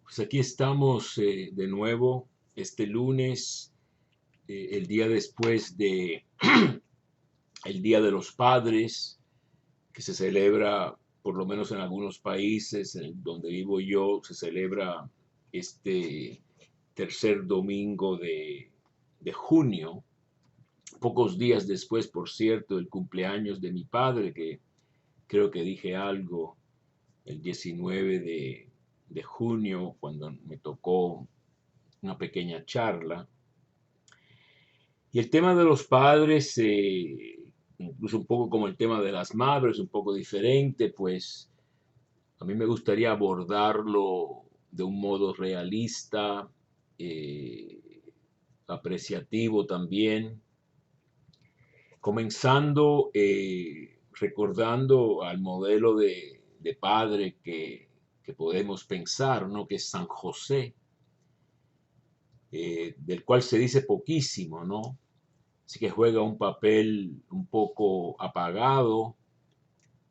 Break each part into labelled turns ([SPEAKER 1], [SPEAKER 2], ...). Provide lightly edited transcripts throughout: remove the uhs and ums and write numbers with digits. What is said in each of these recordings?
[SPEAKER 1] Pues aquí estamos de nuevo este lunes, el día después de el Día de los Padres, que se celebra, por lo menos en algunos países, en donde vivo yo, se celebra este tercer domingo de junio, pocos días después, por cierto, del cumpleaños de mi padre, que creo que dije algo el 19 de junio, cuando me tocó una pequeña charla. Y el tema de los padres, incluso un poco como el tema de las madres, un poco diferente, pues a mí me gustaría abordarlo de un modo realista, eh, apreciativo también, comenzando recordando al modelo de padre que podemos pensar, ¿no? Que es San José, del cual se dice poquísimo, ¿no? Así que juega un papel un poco apagado,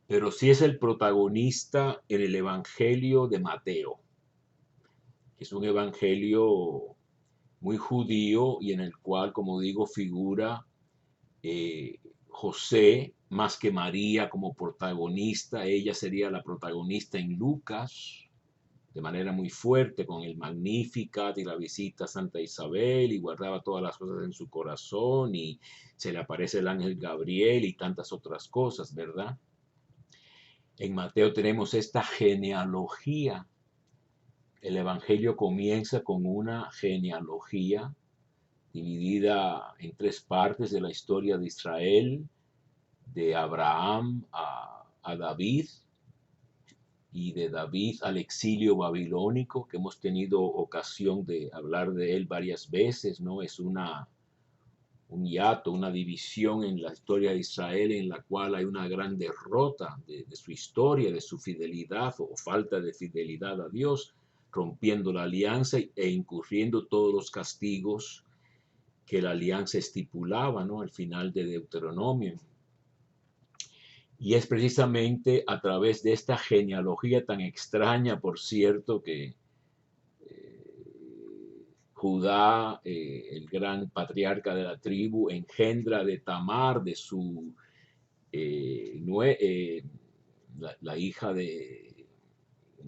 [SPEAKER 1] pero sí es el protagonista en el Evangelio de Mateo, que es un evangelio muy judío y en el cual, como digo, figura José más que María como protagonista. Ella sería la protagonista en Lucas, de manera muy fuerte, con el Magnificat y la visita a Santa Isabel, y guardaba todas las cosas en su corazón, y se le aparece el ángel Gabriel y tantas otras cosas, ¿verdad? En Mateo tenemos esta genealogía. El Evangelio comienza con una genealogía dividida en tres partes de la historia de Israel, de Abraham a David, y de David al exilio babilónico, que hemos tenido ocasión de hablar de él varias veces, ¿no? Es un hiato, una división en la historia de Israel en la cual hay una gran derrota de su historia, de su fidelidad o falta de fidelidad a Dios, rompiendo la alianza e incurriendo todos los castigos que la alianza estipulaba, ¿no? Al final de Deuteronomio. Y es precisamente a través de esta genealogía tan extraña, por cierto, que Judá, el gran patriarca de la tribu, engendra de Tamar, de su, la hija de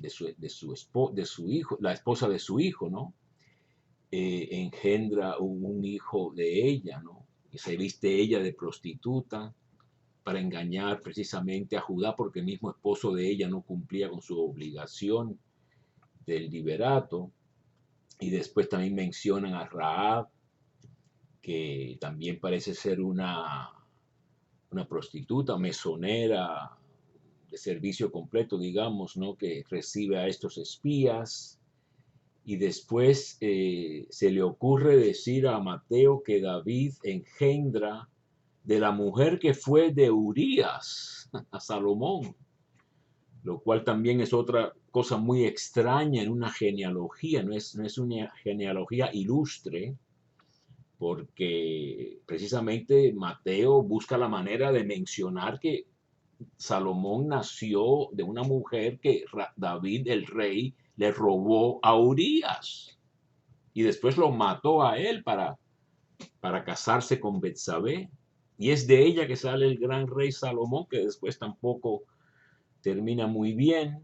[SPEAKER 1] su hijo, la esposa de su hijo, ¿no? Engendra un hijo de ella, ¿no? Y se viste ella de prostituta para engañar precisamente a Judá, porque el mismo esposo de ella no cumplía con su obligación del liberato. Y después también mencionan a Rahab, que también parece ser una prostituta, mesonera de servicio completo, digamos, ¿no? Que recibe a estos espías. Y después se le ocurre decir a Mateo que David engendra de la mujer que fue de Urías a Salomón, lo cual también es otra cosa muy extraña en una genealogía, no es una genealogía ilustre, porque precisamente Mateo busca la manera de mencionar que Salomón nació de una mujer que David el rey le robó a Urías y después lo mató a él para casarse con Betsabé. Y es de ella que sale el gran rey Salomón, que después tampoco termina muy bien.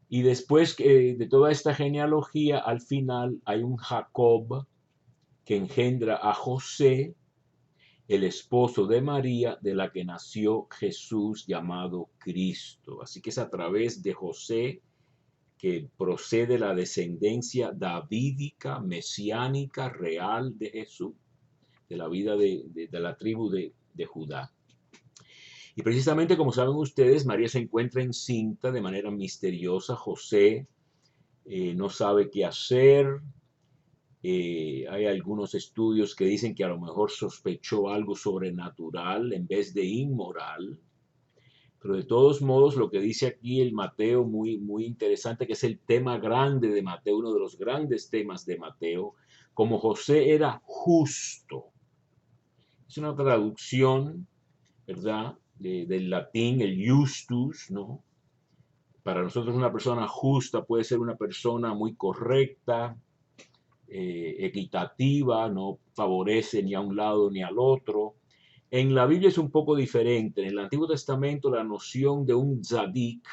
[SPEAKER 1] Y después de toda esta genealogía, al final hay un Jacob que engendra a José, el esposo de María, de la que nació Jesús llamado Cristo. Así que es a través de José que procede la descendencia davídica, mesiánica, real de Jesús, de la vida de la tribu de Judá. Y precisamente como saben ustedes, María se encuentra encinta de manera misteriosa. José no sabe qué hacer. Hay algunos estudios que dicen que a lo mejor sospechó algo sobrenatural en vez de inmoral. Pero de todos modos, lo que dice aquí el Mateo, muy, muy interesante, que es el tema grande de Mateo, uno de los grandes temas de Mateo, como José era justo. Es una traducción, ¿verdad? Del latín, el justus, ¿no? Para nosotros una persona justa puede ser una persona muy correcta, equitativa, no favorece ni a un lado ni al otro. En la Biblia es un poco diferente. En el Antiguo Testamento la noción de un tzadik,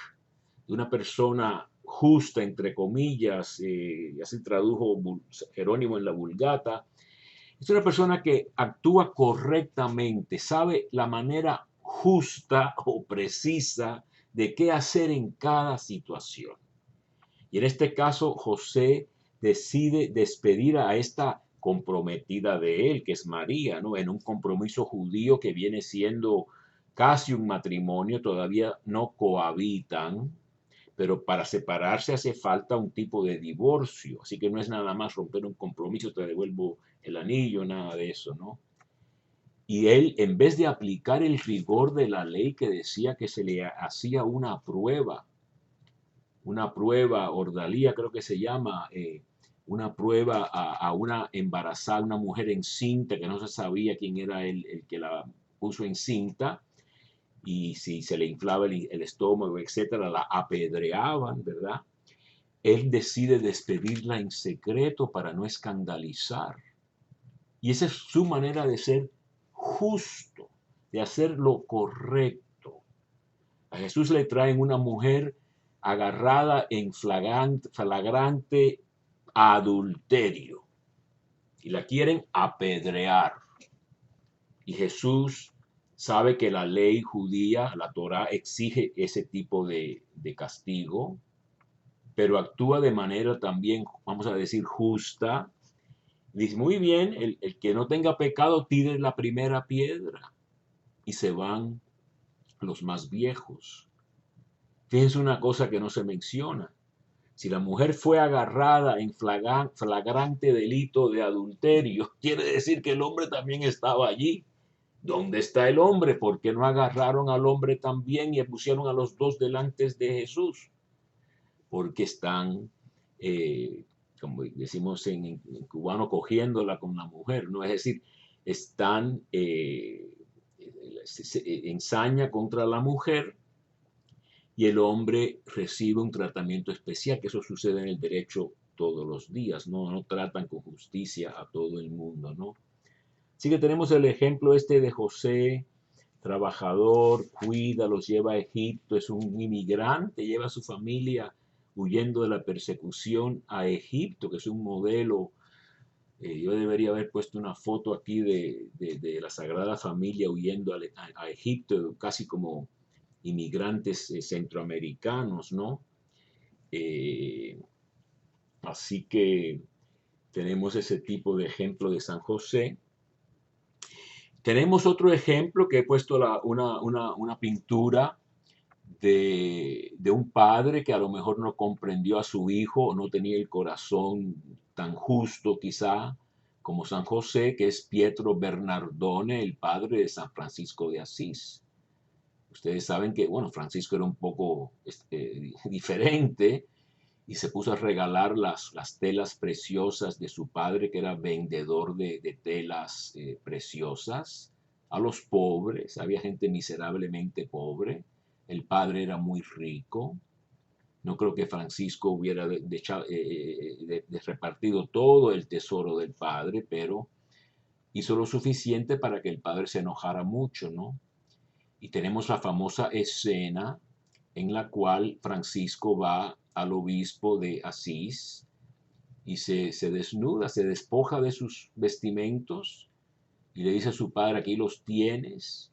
[SPEAKER 1] de una persona justa, entre comillas, así tradujo Jerónimo en la Vulgata, es una persona que actúa correctamente, sabe la manera justa o precisa de qué hacer en cada situación. Y en este caso, José decide despedir a esta comprometida de él, que es María, ¿no? En un compromiso judío que viene siendo casi un matrimonio, todavía no cohabitan, pero para separarse hace falta un tipo de divorcio, así que no es nada más romper un compromiso, te devuelvo el anillo, nada de eso, ¿no? Y él, en vez de aplicar el rigor de la ley que decía que se le hacía una prueba, ordalía creo que se llama, una prueba a una embarazada, una mujer encinta que no se sabía quién era el que la puso encinta, y si se le inflaba el estómago, etcétera, la apedreaban, ¿verdad? Él decide despedirla en secreto para no escandalizar. Y esa es su manera de ser justo, de hacer lo correcto. A Jesús le traen una mujer agarrada en flagrante adulterio y la quieren apedrear. Y Jesús sabe que la ley judía, la Torá, exige ese tipo de castigo, pero actúa de manera también, vamos a decir, justa. Dice, muy bien, el que no tenga pecado tire la primera piedra. Y se van los más viejos. Fíjense una cosa que no se menciona. Si la mujer fue agarrada en flagrante delito de adulterio, quiere decir que el hombre también estaba allí. ¿Dónde está el hombre? ¿Por qué no agarraron al hombre también y pusieron a los dos delante de Jesús? Porque están, eh, como decimos en cubano, cogiéndola con la mujer, ¿no? Es decir, están ensaña contra la mujer y el hombre recibe un tratamiento especial, que eso sucede en el derecho todos los días, ¿no? No tratan con justicia a todo el mundo, ¿no? Así que tenemos el ejemplo este de José, trabajador, cuida, los lleva a Egipto, es un inmigrante, lleva a su familia huyendo de la persecución a Egipto, que es un modelo. Yo debería haber puesto una foto aquí de la Sagrada Familia huyendo a Egipto, casi como inmigrantes centroamericanos, ¿no? Eh, Así que tenemos ese tipo de ejemplo de San José. Tenemos otro ejemplo que he puesto una pintura de un padre que a lo mejor no comprendió a su hijo o no tenía el corazón tan justo quizá como San José, que es Pietro Bernardone, el padre de San Francisco de Asís. Ustedes saben que, bueno, Francisco era un poco diferente y se puso a regalar las telas preciosas de su padre, que era vendedor de telas preciosas, a los pobres. Había gente miserablemente pobre. El padre era muy rico. No creo que Francisco hubiera repartido todo el tesoro del padre, pero hizo lo suficiente para que el padre se enojara mucho, ¿no? Y tenemos la famosa escena en la cual Francisco va al obispo de Asís y se desnuda, se despoja de sus vestimentos y le dice a su padre, aquí los tienes,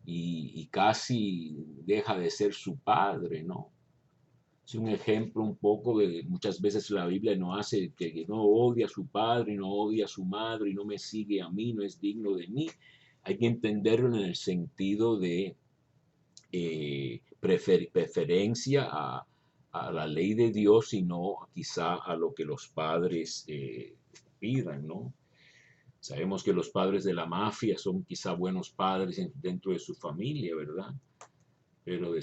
[SPEAKER 1] y casi deja de ser su padre, ¿no? Es un ejemplo un poco de muchas veces la Biblia no hace que no odia a su padre, no odia a su madre y no me sigue a mí, no es digno de mí. Hay que entenderlo en el sentido de preferencia a la ley de Dios y no quizá a lo que los padres pidan, ¿no? Sabemos que los padres de la mafia son quizá buenos padres dentro de su familia, ¿verdad? Pero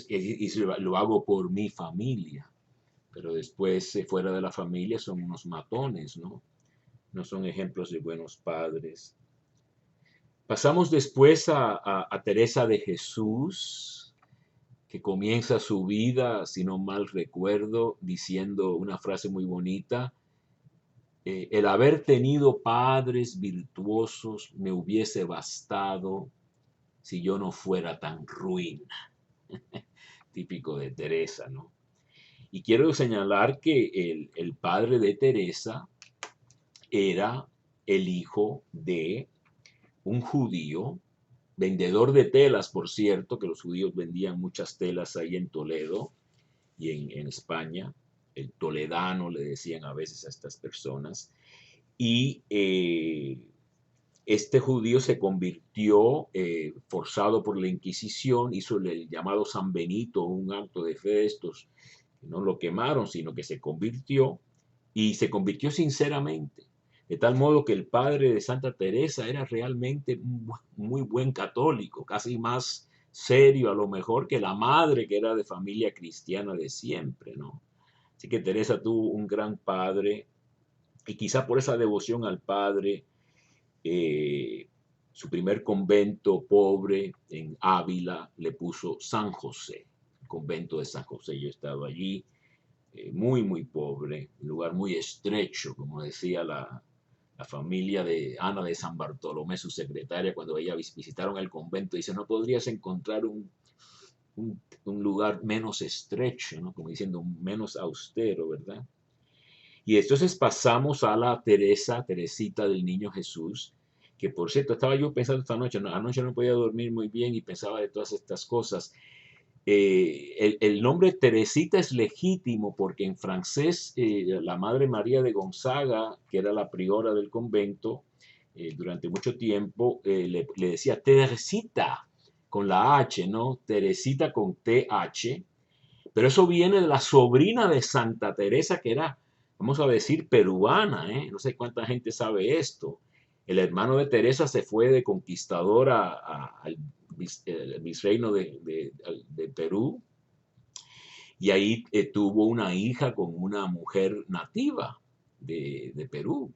[SPEAKER 1] lo hago por mi familia, pero después fuera de la familia son unos matones, ¿no? No son ejemplos de buenos padres. Pasamos después a Teresa de Jesús. que comienza su vida, si no mal recuerdo, diciendo una frase muy bonita: el haber tenido padres virtuosos me hubiese bastado si yo no fuera tan ruin. Típico de Teresa, ¿no? Y quiero señalar que el padre de Teresa era el hijo de un judío, vendedor de telas, por cierto, que los judíos vendían muchas telas ahí en Toledo y en España. El toledano le decían a veces a estas personas. Y este judío se convirtió, forzado por la Inquisición, hizo el llamado San Benito, un acto de fe de estos, no lo quemaron, sino que se convirtió, y se convirtió sinceramente. De tal modo que el padre de Santa Teresa era realmente un muy buen católico, casi más serio a lo mejor que la madre, que era de familia cristiana de siempre, ¿no? Así que Teresa tuvo un gran padre, y quizá por esa devoción al padre, eh, su primer convento pobre en Ávila le puso San José, el convento de San José. Yo he estado allí, muy pobre, un lugar muy estrecho, como decía la familia de Ana de San Bartolomé, su secretaria, cuando ella visitaron el convento, dice: no podrías encontrar un lugar menos estrecho, ¿no? Como diciendo, menos austero, ¿verdad? Y entonces pasamos a la Teresita del Niño Jesús, que por cierto, estaba yo pensando esta noche, anoche no podía dormir muy bien y pensaba de todas estas cosas. El nombre Teresita es legítimo porque en francés, la Madre María de Gonzaga, que era la priora del convento, durante mucho tiempo, le decía Teresita con la H, ¿no? Teresita con TH, pero eso viene de la sobrina de Santa Teresa, que era, vamos a decir, peruana, ¿eh? No sé cuánta gente sabe esto. El hermano de Teresa se fue de conquistador al virreino de Perú, y ahí tuvo una hija con una mujer nativa de Perú.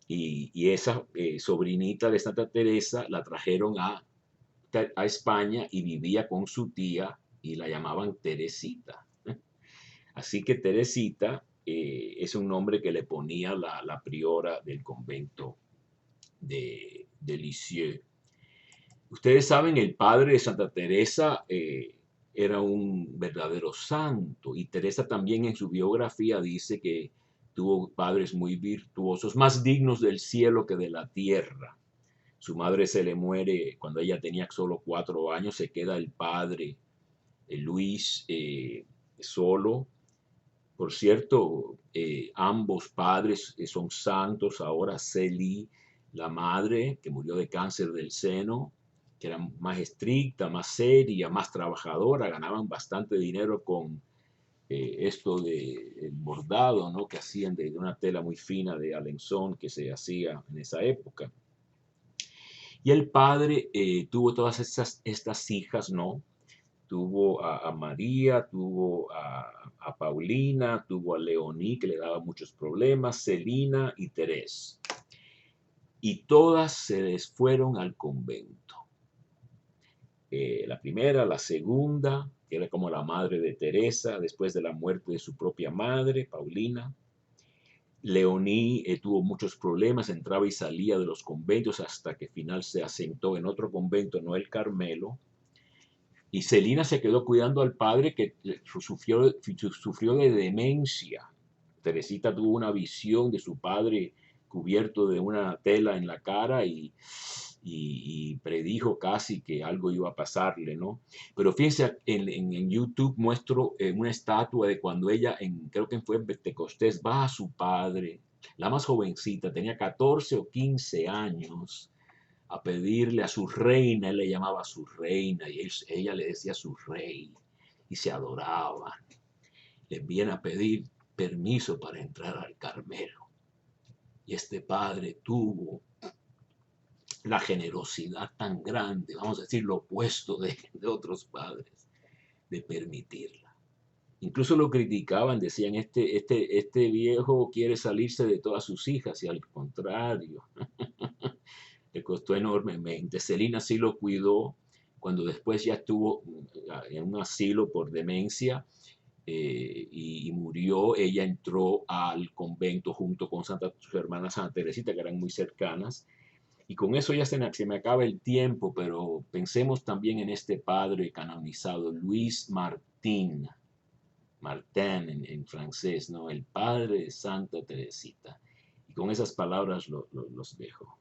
[SPEAKER 1] Y esa sobrinita de Santa Teresa la trajeron a España y vivía con su tía y la llamaban Teresita. Así que Teresita es un nombre que le ponía la priora del convento de Lisieux. Ustedes saben, el padre de Santa Teresa era un verdadero santo, y Teresa también en su biografía dice que tuvo padres muy virtuosos, más dignos del cielo que de la tierra. Su madre se le muere cuando ella tenía solo 4 años, se queda el padre, Luis, solo. Por cierto, ambos padres son santos ahora. Celi, la madre, que murió de cáncer del seno, que era más estricta, más seria, más trabajadora, ganaban bastante dinero con esto de el bordado, ¿no? Que hacían de una tela muy fina de Alençon que se hacía en esa época. Y el padre tuvo todas estas hijas, ¿no? Tuvo a María, tuvo a Paulina, tuvo a Leoní, que le daba muchos problemas, Celina y Terés. Y todas se les fueron al convento. La primera, la segunda, que era como la madre de Teresa, después de la muerte de su propia madre, Paulina. Leoní tuvo muchos problemas, entraba y salía de los conventos hasta que al final se asentó en otro convento, no el Carmelo. Y Celina se quedó cuidando al padre, que sufrió de demencia. Teresita tuvo una visión de su padre cubierto de una tela en la cara y predijo casi que algo iba a pasarle, ¿no? Pero fíjense, en YouTube muestro una estatua de cuando ella, creo que fue en Pentecostés, va a su padre, la más jovencita, tenía 14 o 15 años, a pedirle a su reina. Él le llamaba a su reina y ella le decía a su rey, y se adoraban. Le envían a pedir permiso para entrar al Carmelo. Y este padre tuvo la generosidad tan grande, vamos a decir lo opuesto de otros padres, de permitirla. Incluso lo criticaban, decían: este viejo quiere salirse de todas sus hijas, y al contrario, le costó enormemente. Celina sí lo cuidó, cuando después ya estuvo en un asilo por demencia y murió, ella entró al convento junto con su hermana Santa Teresita, que eran muy cercanas. Y con eso ya se me acaba el tiempo, pero pensemos también en este padre canonizado, Luis Martín, Martin en francés, ¿no? El padre de Santa Teresita. Y con esas palabras los dejo.